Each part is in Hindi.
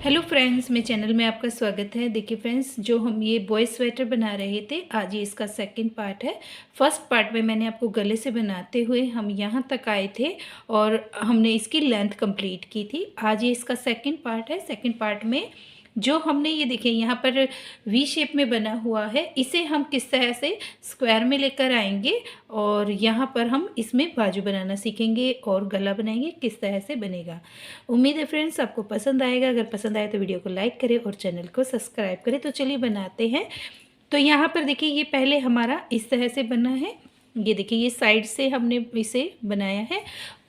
हेलो फ्रेंड्स, मेरे चैनल में आपका स्वागत है। देखिए फ्रेंड्स, जो हम ये बॉय स्वेटर बना रहे थे, आज ये इसका सेकंड पार्ट है। फर्स्ट पार्ट में मैंने आपको गले से बनाते हुए हम यहाँ तक आए थे और हमने इसकी लेंथ कंप्लीट की थी। आज ये इसका सेकंड पार्ट है। सेकंड पार्ट में जो हमने ये देखिए यहाँ पर वी शेप में बना हुआ है, इसे हम किस तरह से स्क्वायर में लेकर आएंगे और यहाँ पर हम इसमें बाजू बनाना सीखेंगे और गला बनाएंगे किस तरह से बनेगा। उम्मीद है फ्रेंड्स आपको पसंद आएगा। अगर पसंद आए तो वीडियो को लाइक करें और चैनल को सब्सक्राइब करें। तो चलिए बनाते हैं। तो यहाँ पर देखिए ये पहले हमारा इस तरह से बना है। ये देखिए ये साइड से हमने इसे बनाया है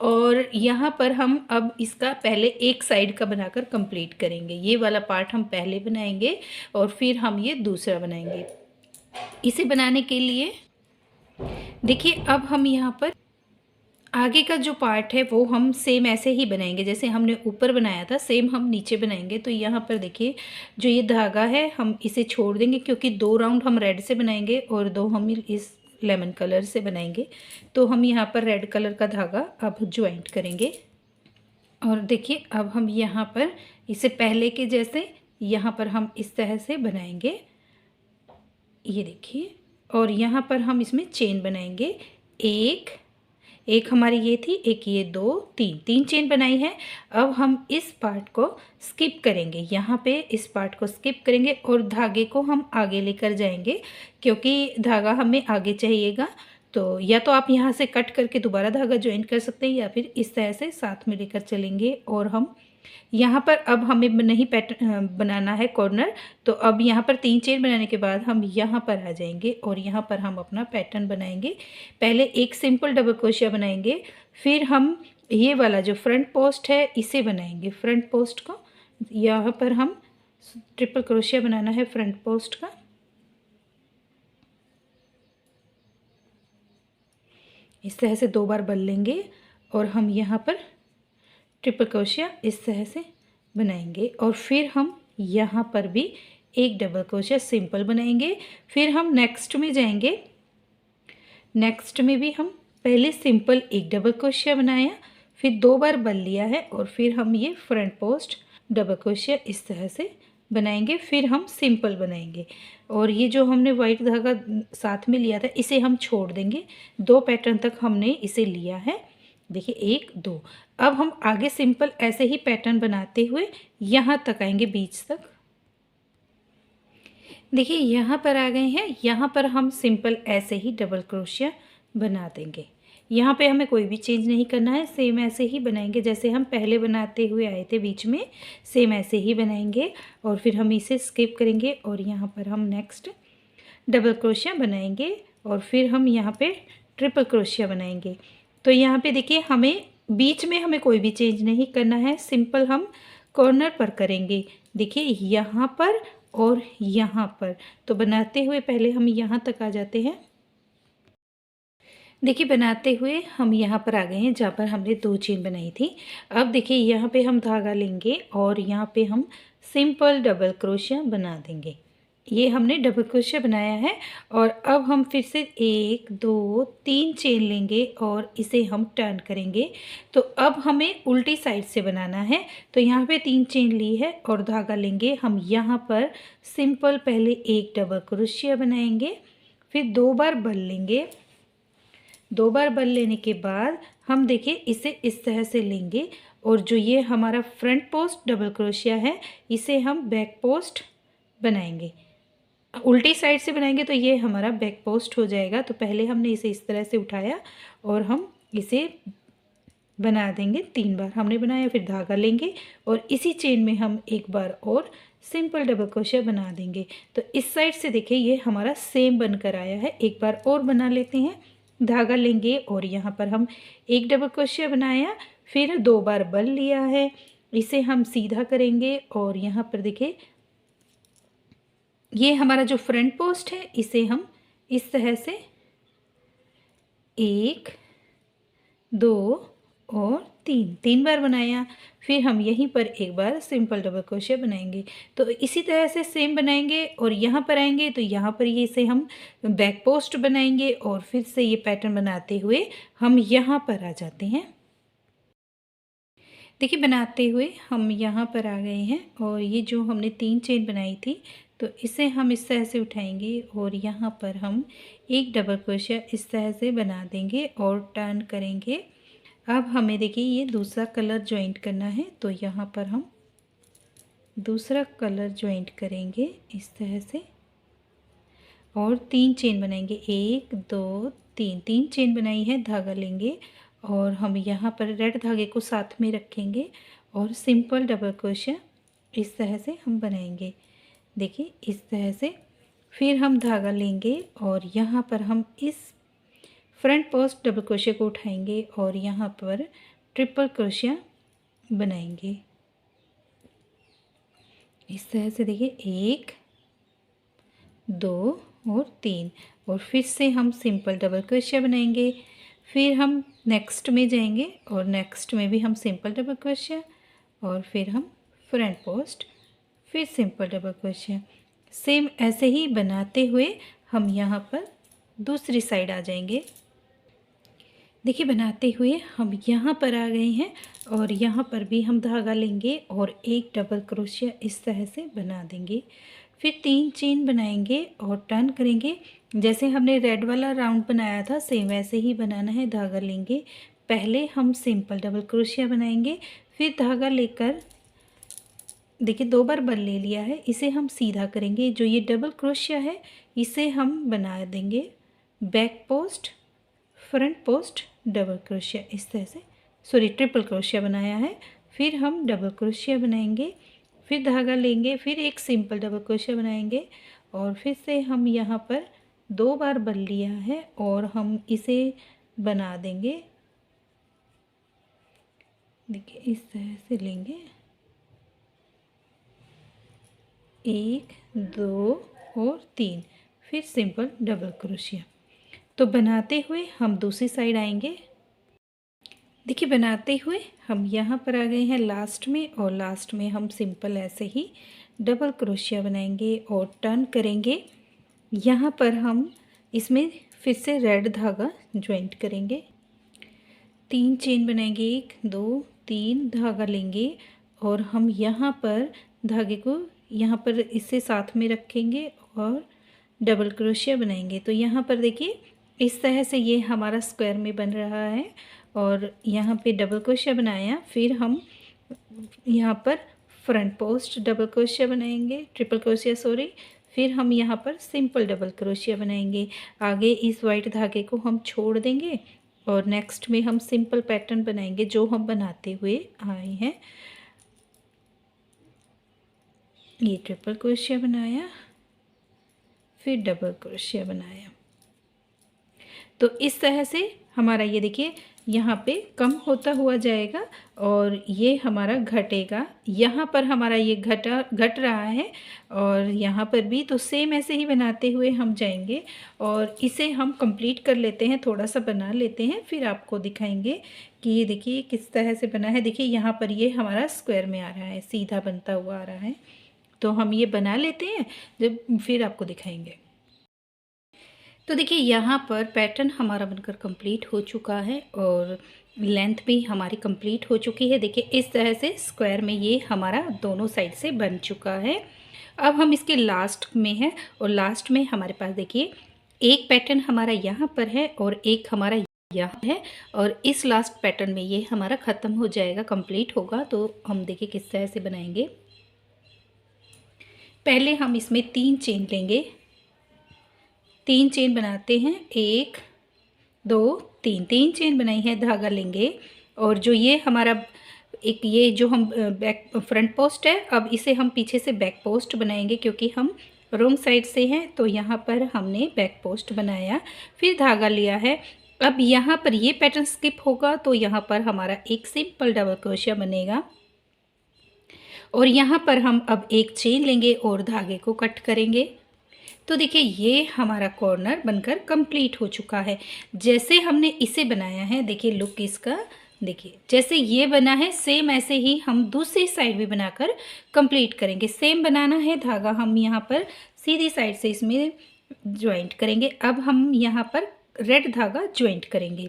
और यहाँ पर हम अब इसका पहले एक साइड का बनाकर कंप्लीट करेंगे। ये वाला पार्ट हम पहले बनाएंगे और फिर हम ये दूसरा बनाएंगे। इसे बनाने के लिए देखिए अब हम यहाँ पर आगे का जो पार्ट है वो हम सेम ऐसे ही बनाएंगे जैसे हमने ऊपर बनाया था, सेम हम नीचे बनाएंगे। तो यहाँ पर देखिए जो ये धागा है हम इसे छोड़ देंगे क्योंकि 2 राउंड हम रेड से बनाएंगे और 2 हम इस लेमन कलर से बनाएंगे। तो हम यहाँ पर रेड कलर का धागा अब ज्वाइंट करेंगे और देखिए अब हम यहाँ पर इसे पहले के जैसे यहाँ पर हम इस तरह से बनाएंगे। ये देखिए और यहाँ पर हम इसमें चेन बनाएंगे। एक हमारी ये थी, एक ये, 2, 3 चेन बनाई है। अब हम इस पार्ट को स्किप करेंगे, यहाँ पे इस पार्ट को स्किप करेंगे और धागे को हम आगे लेकर जाएंगे क्योंकि धागा हमें आगे चाहिएगा। तो या तो आप यहाँ से कट करके दोबारा धागा ज्वाइन कर सकते हैं या फिर इस तरह से साथ में लेकर चलेंगे। और हम यहाँ पर अब हमें नहीं पैटर्न बनाना है कॉर्नर, तो अब यहाँ पर 3 चेन बनाने के बाद हम यहाँ पर आ जाएंगे और यहाँ पर हम अपना पैटर्न बनाएंगे। पहले एक सिंपल डबल क्रोशिया बनाएंगे, फिर हम ये वाला जो फ्रंट पोस्ट है इसे बनाएंगे। फ्रंट पोस्ट को यहाँ पर हम ट्रिपल क्रोशिया बनाना है फ्रंट पोस्ट का। इस तरह से 2 बार बल लेंगे और हम यहाँ पर ट्रिपल क्रोशिया इस तरह से बनाएंगे और फिर हम यहाँ पर भी एक डबल क्रोशिया सिंपल बनाएंगे। फिर हम नेक्स्ट में जाएंगे। नेक्स्ट में भी हम पहले सिंपल एक डबल क्रोशिया बनाया, फिर 2 बार बल लिया है और फिर हम ये फ्रंट पोस्ट डबल क्रोशिया इस तरह से बनाएंगे। फिर हम सिंपल बनाएंगे और ये जो हमने वाइट धागा साथ में लिया था इसे हम छोड़ देंगे। 2 पैटर्न तक हमने इसे लिया है। देखिए 1, 2। अब हम आगे सिंपल ऐसे ही पैटर्न बनाते हुए यहाँ तक आएंगे, बीच तक। देखिए यहाँ पर आ गए हैं। यहाँ पर हम सिंपल ऐसे ही डबल क्रोशिया बना देंगे। यहाँ पे हमें कोई भी चेंज नहीं करना है, सेम ऐसे ही बनाएंगे जैसे हम पहले बनाते हुए आए थे बीच में, सेम ऐसे ही बनाएंगे और फिर हम इसे स्किप करेंगे और यहाँ पर हम नेक्स्ट डबल क्रोशिया बनाएंगे और फिर हम यहाँ पे ट्रिपल क्रोशिया बनाएंगे। तो यहाँ पे देखिए हमें बीच में हमें कोई भी चेंज नहीं करना है, सिंपल हम कॉर्नर पर करेंगे। देखिए यहाँ पर और यहाँ पर। तो बनाते हुए पहले हम यहाँ तक आ जाते हैं। देखिए बनाते हुए हम यहाँ पर आ गए हैं जहाँ पर हमने 2 चेन बनाई थी। अब देखिए यहाँ पे हम धागा लेंगे और यहाँ पे हम सिंपल डबल क्रोशिया बना देंगे। ये हमने डबल क्रोशिया बनाया है और अब हम फिर से 1, 2, 3 चेन लेंगे और इसे हम टर्न करेंगे। तो अब हमें उल्टी साइड से बनाना है। तो यहाँ पे 3 चेन ली है और धागा लेंगे। हम यहाँ पर सिंपल पहले एक डबल क्रोशिया बनाएंगे, फिर 2 बार बल लेंगे। 2 बार बल लेने के बाद हम देखिए इसे इस तरह से लेंगे और जो ये हमारा फ्रंट पोस्ट डबल क्रोशिया है इसे हम बैक पोस्ट बनाएंगे। उल्टी साइड से बनाएंगे तो ये हमारा बैक पोस्ट हो जाएगा। तो पहले हमने इसे इस तरह से उठाया और हम इसे बना देंगे। 3 बार हमने बनाया, फिर धागा लेंगे और इसी चेन में हम एक बार और सिंपल डबल क्रोशिया बना देंगे। तो इस साइड से देखिए ये हमारा सेम बनकर आया है। एक बार और बना लेते हैं। धागा लेंगे और यहाँ पर हम एक डबल क्रोशिया बनाया, फिर 2 बार बल लिया है। इसे हम सीधा करेंगे और यहाँ पर देखिए ये हमारा जो फ्रंट पोस्ट है इसे हम इस तरह से 1, 2 और 3 बार बनाया। फिर हम यहीं पर एक बार सिंपल डबल क्रोशिया बनाएंगे। तो इसी तरह से सेम बनाएंगे और यहाँ पर आएंगे तो यहाँ पर ये इसे हम बैक पोस्ट बनाएंगे और फिर से ये पैटर्न बनाते हुए हम यहाँ पर आ जाते हैं। देखिए बनाते हुए हम यहाँ पर आ गए हैं और ये जो हमने 3 चेन बनाई थी तो इसे हम इस तरह से उठाएंगे और यहाँ पर हम एक डबल क्रोशिया इस तरह से बना देंगे और टर्न करेंगे। अब हमें देखिए ये दूसरा कलर ज्वाइंट करना है तो यहाँ पर हम दूसरा कलर ज्वाइंट करेंगे इस तरह से और 3 चेन बनाएंगे, 1 2 3 3 चेन बनाई है, धागा लेंगे और हम यहाँ पर रेड धागे को साथ में रखेंगे और सिंपल डबल क्रोशिया इस तरह से हम बनाएंगे। देखिए इस तरह से फिर हम धागा लेंगे और यहाँ पर हम इस फ्रंट पोस्ट डबल क्रोशिया को उठाएंगे और यहाँ पर ट्रिपल क्रोशिया बनाएंगे इस तरह से। देखिए 1 2 और 3 और फिर से हम सिंपल डबल क्रोशिया बनाएंगे। फिर हम नेक्स्ट में जाएंगे और नेक्स्ट में भी हम सिंपल डबल क्रोशिया और फिर हम फ्रंट पोस्ट फिर सिंपल डबल क्रोशिया। सेम ऐसे ही बनाते हुए हम यहाँ पर दूसरी साइड आ जाएंगे। देखिए बनाते हुए हम यहाँ पर आ गए हैं और यहाँ पर भी हम धागा लेंगे और एक डबल क्रोशिया इस तरह से बना देंगे। फिर 3 चेन बनाएंगे और टर्न करेंगे। जैसे हमने रेड वाला राउंड बनाया था सेम वैसे ही बनाना है। धागा लेंगे, पहले हम सिंपल डबल क्रोशिया बनाएंगे, फिर धागा लेकर देखिए 2 बार बल ले लिया है, इसे हम सीधा करेंगे। जो ये डबल क्रोशिया है इसे हम बना देंगे back post front post double crochet इस तरह से, सॉरी ट्रिपल क्रोशिया बनाया है। फिर हम डबल क्रोशिया बनाएंगे, फिर धागा लेंगे, फिर एक सिंपल डबल क्रोशिया बनाएंगे और फिर से हम यहाँ पर 2 बार बल लिया है और हम इसे बना देंगे। देखिए इस तरह से लेंगे 1 2 और 3 फिर सिंपल डबल क्रोशिया। तो बनाते हुए हम दूसरी साइड आएंगे। देखिए बनाते हुए हम यहाँ पर आ गए हैं लास्ट में और लास्ट में हम सिंपल ऐसे ही डबल क्रोशिया बनाएंगे और टर्न करेंगे। यहाँ पर हम इसमें फिर से रेड धागा ज्वाइंट करेंगे। 3 चेन बनाएंगे, 1 2 3 धागा लेंगे और हम यहाँ पर धागे को यहाँ पर इससे साथ में रखेंगे और डबल क्रोशिया बनाएंगे। तो यहाँ पर देखिए इस तरह से ये हमारा स्क्वायर में बन रहा है और यहाँ पे डबल क्रोशिया बनाया। फिर हम यहाँ पर फ्रंट पोस्ट डबल क्रोशिया बनाएंगे, ट्रिपल क्रोशिया सॉरी। फिर हम यहाँ पर सिंपल डबल क्रोशिया बनाएंगे। आगे इस वाइट धागे को हम छोड़ देंगे और नेक्स्ट में हम सिंपल पैटर्न बनाएंगे जो हम बनाते हुए आए हैं। ये ट्रिपल क्रोशिया बनाया, फिर डबल क्रोशिया बनाया। तो इस तरह से हमारा ये देखिए यहाँ पे कम होता हुआ जाएगा और ये हमारा घटेगा। यहाँ पर हमारा ये घट रहा है और यहाँ पर भी। तो सेम ऐसे ही बनाते हुए हम जाएंगे और इसे हम कंप्लीट कर लेते हैं, थोड़ा सा बना लेते हैं, फिर आपको दिखाएंगे कि ये देखिए किस तरह से बना है। देखिए यहाँ पर ये हमारा स्क्वायर में आ रहा है, सीधा बनता हुआ आ रहा है। तो हम ये बना लेते हैं, जब फिर आपको दिखाएंगे। तो देखिए यहाँ पर पैटर्न हमारा बनकर कंप्लीट हो चुका है और लेंथ भी हमारी कंप्लीट हो चुकी है। देखिए इस तरह से स्क्वायर में ये हमारा दोनों साइड से बन चुका है। अब हम इसके लास्ट में हैं और लास्ट में हमारे पास देखिए एक पैटर्न हमारा यहाँ पर है और एक हमारा यहाँ है और इस लास्ट पैटर्न में ये हमारा ख़त्म हो जाएगा, कंप्लीट होगा। तो हम देखिए किस तरह से बनाएंगे। पहले हम इसमें 3 चेन लेंगे, 3 चेन बनाते हैं, 1 2 3 3 चेन बनाई है। धागा लेंगे और जो ये हमारा एक ये जो हम बैक फ्रंट पोस्ट है, अब इसे हम पीछे से बैक पोस्ट बनाएंगे क्योंकि हम रॉन्ग साइड से हैं। तो यहाँ पर हमने बैक पोस्ट बनाया, फिर धागा लिया है। अब यहाँ पर ये पैटर्न स्किप होगा तो यहाँ पर हमारा एक सिंपल डबल क्रोशिया बनेगा और यहाँ पर हम अब एक चेन लेंगे और धागे को कट करेंगे। तो देखिए ये हमारा कॉर्नर बनकर कंप्लीट हो चुका है। जैसे हमने इसे बनाया है, देखिए लुक इसका, देखिए जैसे ये बना है सेम ऐसे ही हम दूसरी साइड भी बनाकर कंप्लीट करेंगे। सेम बनाना है, धागा हम यहाँ पर सीधी साइड से इसमें ज्वाइंट करेंगे। अब हम यहाँ पर रेड धागा ज्वाइंट करेंगे।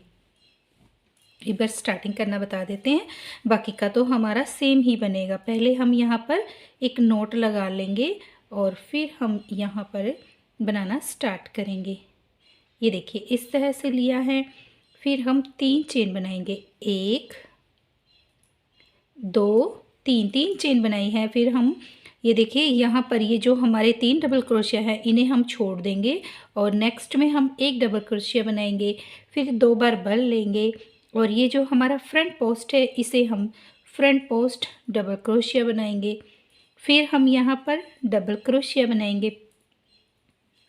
एक बार स्टार्टिंग करना बता देते हैं, बाकी का तो हमारा सेम ही बनेगा। पहले हम यहाँ पर एक नोट लगा लेंगे और फिर हम यहाँ पर बनाना स्टार्ट करेंगे। ये देखिए इस तरह से लिया है। फिर हम 3 चेन बनाएंगे, 1 2 3, 3 चेन बनाई है। फिर हम ये देखिए यहाँ पर ये जो हमारे 3 डबल क्रोशिया है इन्हें हम छोड़ देंगे और नेक्स्ट में हम 1 डबल क्रोशिया बनाएंगे। फिर 2 बार बल लेंगे और ये जो हमारा फ्रंट पोस्ट है इसे हम फ्रंट पोस्ट डबल क्रोशिया बनाएंगे। फिर हम यहाँ पर डबल क्रोशिया बनाएंगे।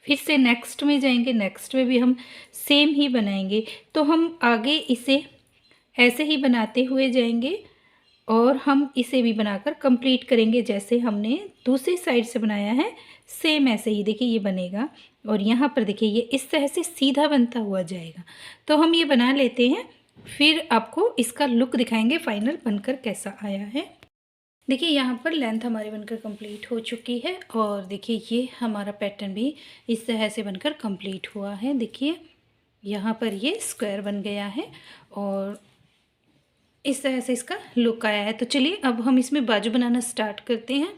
फिर से नेक्स्ट में जाएंगे, नेक्स्ट में भी हम सेम ही बनाएंगे। तो हम आगे इसे ऐसे ही बनाते हुए जाएंगे और हम इसे भी बनाकर कंप्लीट करेंगे जैसे हमने दूसरी साइड से बनाया है, सेम ऐसे ही देखिए ये बनेगा। और यहाँ पर देखिए ये इस तरह से सीधा बनता हुआ जाएगा। तो हम ये बना लेते हैं, फिर आपको इसका लुक दिखाएंगे फाइनल बनकर कैसा आया है। देखिए यहाँ पर लेंथ हमारी बनकर कंप्लीट हो चुकी है और देखिए ये हमारा पैटर्न भी इस तरह से बनकर कंप्लीट हुआ है। देखिए यहाँ पर ये स्क्वायर बन गया है और इस तरह से इसका लुक आया है। तो चलिए अब हम इसमें बाजू बनाना स्टार्ट करते हैं।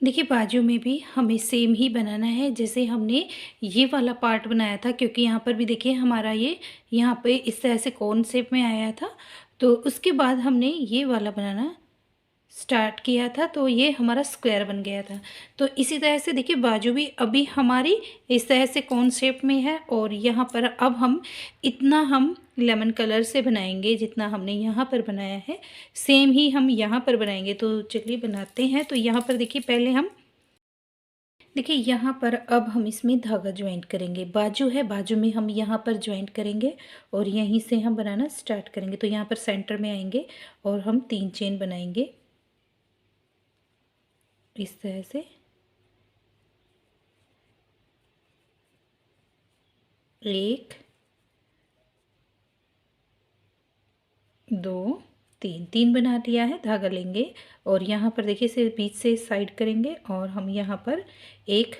देखिए बाजू में भी हमें सेम ही बनाना है जैसे हमने ये वाला पार्ट बनाया था, क्योंकि यहाँ पर भी देखिए हमारा ये यहाँ पे इस तरह से कोन शेप में आया था। तो उसके बाद हमने ये वाला बनाना स्टार्ट किया था तो ये हमारा स्क्वायर बन गया था। तो इसी तरह से देखिए बाजू भी अभी हमारी इस तरह से कौन शेप में है और यहाँ पर अब हम इतना हम लेमन कलर से बनाएंगे जितना हमने यहाँ पर बनाया है सेम ही हम यहाँ पर बनाएंगे। तो चलिए बनाते हैं। तो यहाँ पर देखिए पहले हम देखिए यहाँ पर अब हम इसमें धागा ज्वाइंट करेंगे। बाजू है, बाजू में हम यहाँ पर ज्वाइंट करेंगे और यहीं से हम बनाना स्टार्ट करेंगे। तो यहाँ पर सेंटर में आएंगे और हम 3 चेन बनाएंगे इस तरह से, 1 2 3, 3 बना लिया है। धागा लेंगे और यहाँ पर देखिए इसे बीच से साइड करेंगे और हम यहाँ पर एक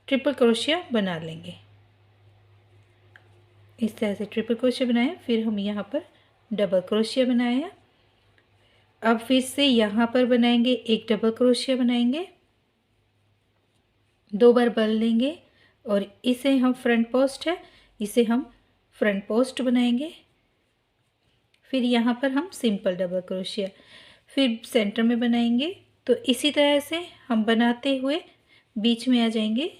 ट्रिपल क्रोशिया बना लेंगे। इस तरह से ट्रिपल क्रोशिया बनाया, फिर हम यहाँ पर डबल क्रोशिया बनाया। अब फिर से यहाँ पर बनाएंगे एक डबल क्रोशिया बनाएंगे, 2 बार बल लेंगे और इसे हम फ्रंट पोस्ट है, इसे हम फ्रंट पोस्ट बनाएंगे। फिर यहाँ पर हम सिंपल डबल क्रोशिया फिर सेंटर में बनाएंगे। तो इसी तरह से हम बनाते हुए बीच में आ जाएंगे।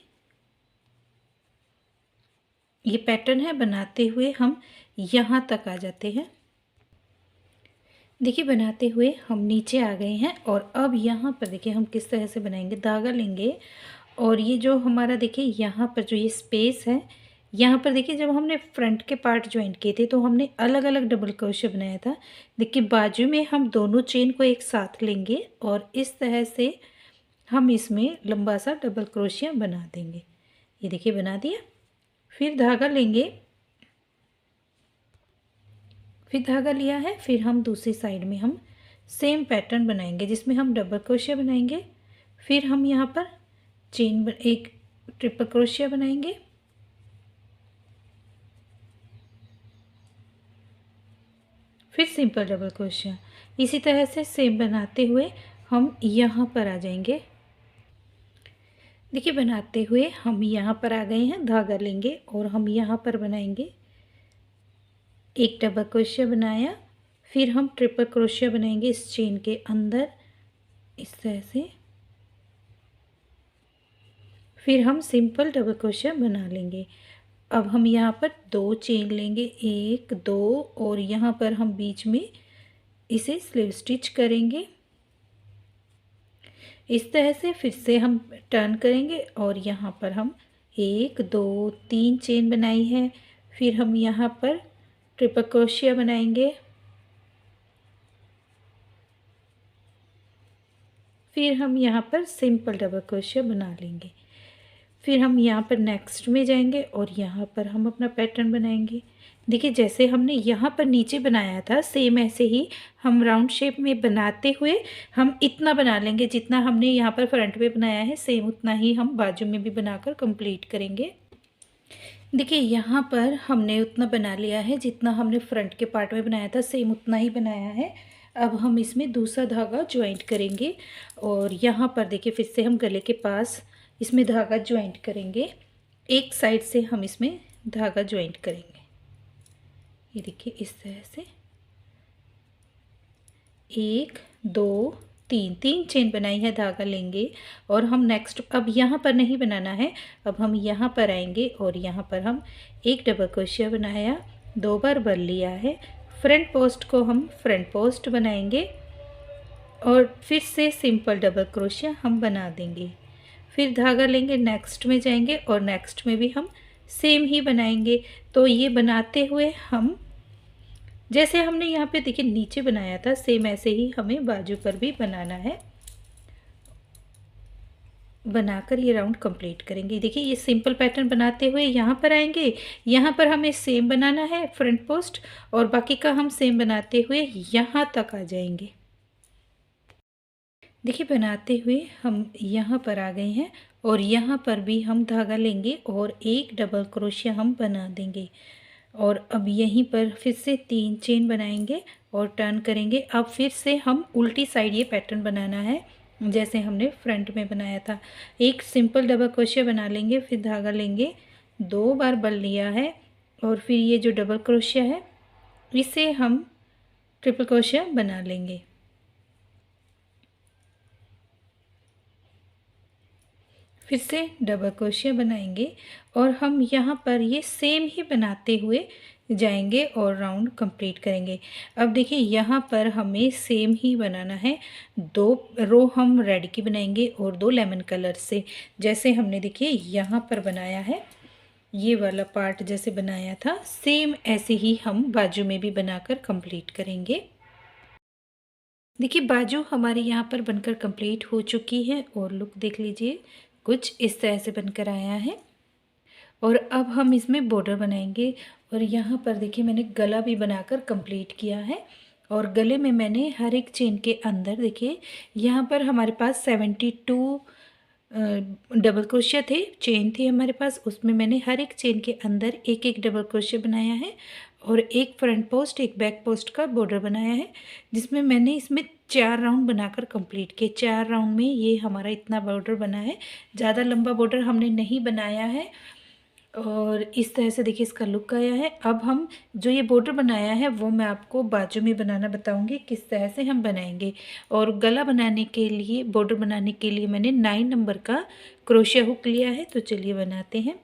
ये पैटर्न है, बनाते हुए हम यहाँ तक आ जाते हैं। देखिए बनाते हुए हम नीचे आ गए हैं और अब यहाँ पर देखिए हम किस तरह से बनाएंगे। धागा लेंगे और ये जो हमारा देखिए यहाँ पर जो ये स्पेस है, यहाँ पर देखिए जब हमने फ्रंट के पार्ट ज्वाइंट किए थे तो हमने अलग अलग डबल क्रोशिया बनाया था। देखिए बाजू में हम दोनों चेन को एक साथ लेंगे और इस तरह से हम इसमें लंबा सा डबल क्रोशिया बना देंगे। ये देखिए बना दिया। फिर धागा लेंगे, फिर धागा लिया है, फिर हम दूसरी साइड में हम सेम पैटर्न बनाएंगे जिसमें हम डबल क्रोशिया बनाएंगे। फिर हम यहाँ पर एक ट्रिपल क्रोशिया बनाएंगे, फिर सिंपल डबल क्रोशिया। इसी तरह से सेम बनाते हुए हम यहाँ पर आ जाएंगे। देखिए बनाते हुए हम यहाँ पर आ गए हैं। धागा लेंगे और हम यहाँ पर बनाएंगे एक डबल क्रोशिया बनाया, फिर हम ट्रिपल क्रोशिया बनाएंगे इस चेन के अंदर इस तरह से। फिर हम सिंपल डबल क्रोशिया बना लेंगे। अब हम यहाँ पर 2 चेन लेंगे, 1 2 और यहाँ पर हम बीच में इसे स्लीव स्टिच करेंगे इस तरह से। फिर से हम टर्न करेंगे और यहाँ पर हम 1 2 3 चेन बनाई है। फिर हम यहाँ पर ट्रिपल क्रोशिया बनाएंगे, फिर हम यहाँ पर सिंपल डबल क्रोशिया बना लेंगे। फिर हम यहाँ पर नेक्स्ट में जाएंगे और यहाँ पर हम अपना पैटर्न बनाएंगे। देखिए जैसे हमने यहाँ पर नीचे बनाया था सेम ऐसे ही हम राउंड शेप में बनाते हुए हम इतना बना लेंगे जितना हमने यहाँ पर फ्रंट में बनाया है, सेम उतना ही हम बाजू में भी बनाकर कंप्लीट करेंगे। देखिए यहाँ पर हमने उतना बना लिया है जितना हमने फ्रंट के पार्ट में बनाया था, सेम उतना ही बनाया है। अब हम इसमें दूसरा धागा ज्वाइंट करेंगे और यहाँ पर देखिए फिर से हम गले के पास इसमें धागा ज्वाइंट करेंगे। एक साइड से हम इसमें धागा ज्वाइंट करेंगे। ये देखिए इस तरह से 1 2 3 3 चेन बनाई है, धागा लेंगे और हम नेक्स्ट अब यहाँ पर नहीं बनाना है। अब हम यहाँ पर आएंगे और यहाँ पर हम एक डबल क्रोशिया बनाया, 2 बार बल लिया है। फ्रंट पोस्ट को हम फ्रंट पोस्ट बनाएंगे और फिर से सिंपल डबल क्रोशिया हम बना देंगे। फिर धागा लेंगे, नेक्स्ट में जाएंगे और नेक्स्ट में भी हम सेम ही बनाएंगे। तो ये बनाते हुए हम जैसे हमने यहाँ पे देखिए नीचे बनाया था, सेम ऐसे ही हमें बाजू पर भी बनाना है। बनाकर ये राउंड कंप्लीट करेंगे। देखिए ये सिंपल पैटर्न बनाते हुए यहाँ पर आएंगे, यहाँ पर हमें सेम बनाना है फ्रंट पोस्ट और बाकी का हम सेम बनाते हुए यहाँ तक आ जाएंगे। देखिए बनाते हुए हम यहाँ पर आ गए हैं और यहाँ पर भी हम धागा लेंगे और एक डबल क्रोशिया हम बना देंगे और अब यहीं पर फिर से 3 चेन बनाएंगे और टर्न करेंगे। अब फिर से हम उल्टी साइड ये पैटर्न बनाना है जैसे हमने फ्रंट में बनाया था। एक सिंपल डबल क्रोशिया बना लेंगे, फिर धागा लेंगे, 2 बार बल लिया है और फिर ये जो डबल क्रोशिया है इसे हम ट्रिपल क्रोशिया बना लेंगे। फिर से डबल क्रोशिया बनाएंगे और हम यहाँ पर ये सेम ही बनाते हुए जाएंगे और राउंड कंप्लीट करेंगे। अब देखिए यहाँ पर हमें सेम ही बनाना है, 2 रो हम रेड की बनाएंगे और 2 लेमन कलर से, जैसे हमने देखिए यहाँ पर बनाया है। ये वाला पार्ट जैसे बनाया था सेम ऐसे ही हम बाजू में भी बनाकर कंप्लीट करेंगे। देखिए बाजू हमारी यहाँ पर बनकर कंप्लीट हो चुकी है और लुक देख लीजिए, कुछ इस तरह से बनकर आया है। और अब हम इसमें बॉर्डर बनाएंगे और यहाँ पर देखिए मैंने गला भी बनाकर कंप्लीट किया है और गले में मैंने हर एक चेन के अंदर देखिए यहाँ पर हमारे पास 72 डबल क्रोशिया थे, चेन थी हमारे पास, उसमें मैंने हर एक चेन के अंदर एक एक डबल क्रोशिया बनाया है और एक फ्रंट पोस्ट एक बैक पोस्ट का बॉर्डर बनाया है, जिसमें मैंने इसमें 4 राउंड बनाकर कंप्लीट किए। 4 राउंड में ये हमारा इतना बॉर्डर बना है, ज़्यादा लंबा बॉर्डर हमने नहीं बनाया है और इस तरह से देखिए इसका लुक आया है। अब हम जो ये बॉर्डर बनाया है वो मैं आपको बाजू में बनाना बताऊंगी किस तरह से हम बनाएंगे। और गला बनाने के लिए, बॉर्डर बनाने के लिए मैंने 9 नंबर का क्रोशिया हुक लिया है। तो चलिए बनाते हैं।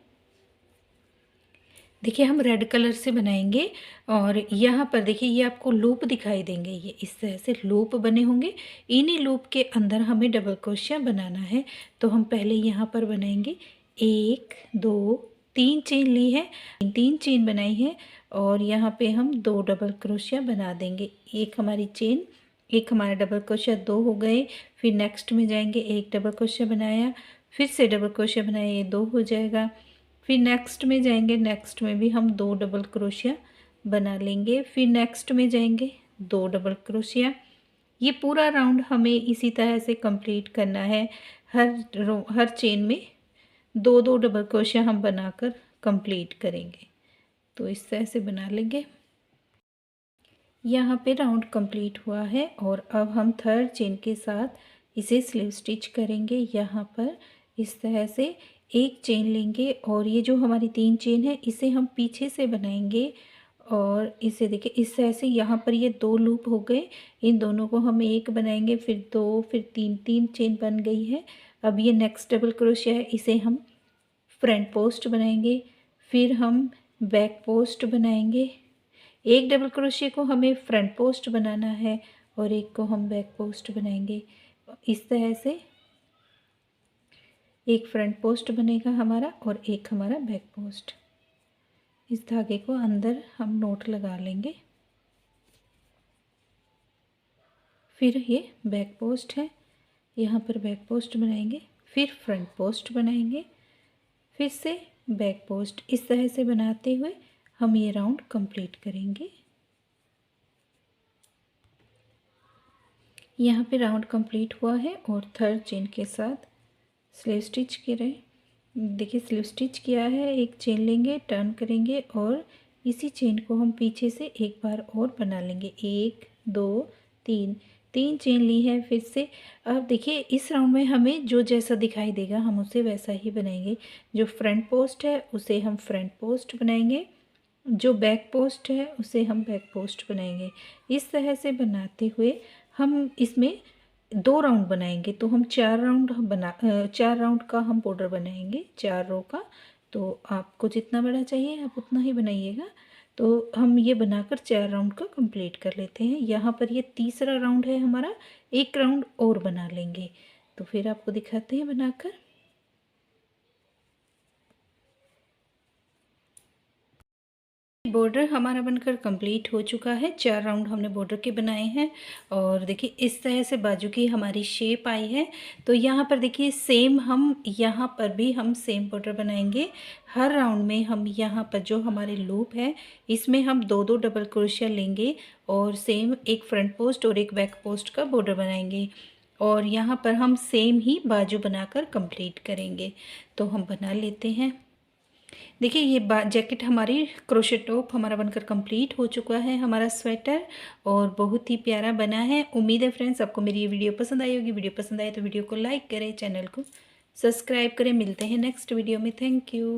देखिए हम रेड कलर से बनाएंगे और यहाँ पर देखिए ये आपको लूप दिखाई देंगे, ये इस तरह से लूप बने होंगे। इन्हीं लूप के अंदर हमें डबल क्रोशिया बनाना है। तो हम पहले यहाँ पर बनाएंगे, 1 2 3 चेन ली है, 3 चेन बनाई है और यहाँ पे हम 2 डबल क्रोशिया बना देंगे। एक हमारी चेन, एक हमारा डबल क्रोशिया, 2 हो गए। फिर नेक्स्ट में जाएंगे, एक डबल क्रोशिया बनाया, फिर से डबल क्रोशिया बनाया, ये 2 हो जाएगा। फिर नेक्स्ट में जाएंगे, नेक्स्ट में भी हम 2 डबल क्रोशिया बना लेंगे। फिर नेक्स्ट में जाएंगे, 2 डबल क्रोशिया। ये पूरा राउंड हमें इसी तरह से कंप्लीट करना है। हर चेन में 2 डबल क्रोशिया हम बनाकर कंप्लीट करेंगे। तो इस तरह से बना लेंगे। यहाँ पे राउंड कंप्लीट हुआ है और अब हम थर्ड चेन के साथ इसे स्लीव स्टिच करेंगे। यहाँ पर इस तरह से एक चेन लेंगे और ये जो हमारी 3 चेन है इसे हम पीछे से बनाएंगे और इसे देखिए इस तरह से यहाँ पर ये 2 लूप हो गए, इन दोनों को हम एक बनाएंगे, फिर 2, फिर 3, 3 चेन बन गई है। अब ये नेक्स्ट डबल क्रोशिया है, इसे हम फ्रंट पोस्ट बनाएंगे, फिर हम बैक पोस्ट बनाएंगे। एक डबल क्रोशिया को हमें फ्रंट पोस्ट बनाना है और एक को हम बैक पोस्ट बनाएंगे। इस तरह से एक फ्रंट पोस्ट बनेगा हमारा और एक हमारा बैक पोस्ट। इस धागे को अंदर हम नोट लगा लेंगे। फिर ये बैक पोस्ट है, यहाँ पर बैक पोस्ट बनाएंगे, फिर फ्रंट पोस्ट बनाएंगे, फिर से बैक पोस्ट। इस तरह से बनाते हुए हम ये राउंड कंप्लीट करेंगे। यहाँ पे राउंड कंप्लीट हुआ है और थर्ड चेन के साथ स्लीव स्टिच करें। देखिए स्लीव स्टिच किया है, एक चेन लेंगे, टर्न करेंगे और इसी चेन को हम पीछे से एक बार और बना लेंगे। 1 2 3 3 चेन ली है फिर से। अब देखिए इस राउंड में हमें जो जैसा दिखाई देगा हम उसे वैसा ही बनाएंगे। जो फ्रंट पोस्ट है उसे हम फ्रंट पोस्ट बनाएंगे, जो बैक पोस्ट है उसे हम बैक पोस्ट बनाएंगे। इस तरह से बनाते हुए हम इसमें 2 राउंड बनाएंगे, तो हम 4 राउंड का हम बॉर्डर बनाएंगे, 4 रो का। तो आपको जितना बड़ा चाहिए आप उतना ही बनाइएगा। तो हम ये बनाकर 4 राउंड का कंप्लीट कर लेते हैं। यहाँ पर ये तीसरा राउंड है हमारा, एक राउंड और बना लेंगे। तो फिर आपको दिखाते हैं बनाकर। बॉर्डर हमारा बनकर कंप्लीट हो चुका है, 4 राउंड हमने बॉर्डर के बनाए हैं। और देखिए इस तरह से बाजू की हमारी शेप आई है। तो यहाँ पर देखिए सेम हम यहाँ पर भी हम सेम बॉर्डर बनाएंगे। हर राउंड में हम यहाँ पर जो हमारे लूप है इसमें हम 2 डबल क्रोशिया लेंगे और सेम एक फ्रंट पोस्ट और एक बैक पोस्ट का बॉर्डर बनाएंगे। और यहाँ पर हम सेम ही बाजू बनाकर कंप्लीट करेंगे। तो हम बना लेते हैं। देखिए ये जैकेट हमारी क्रोशेट टॉप हमारा बनकर कंप्लीट हो चुका है, हमारा स्वेटर, और बहुत ही प्यारा बना है। उम्मीद है फ्रेंड्स आपको मेरी ये वीडियो पसंद आई होगी। वीडियो पसंद आए तो वीडियो को लाइक करें, चैनल को सब्सक्राइब करें। मिलते हैं नेक्स्ट वीडियो में। Thank you.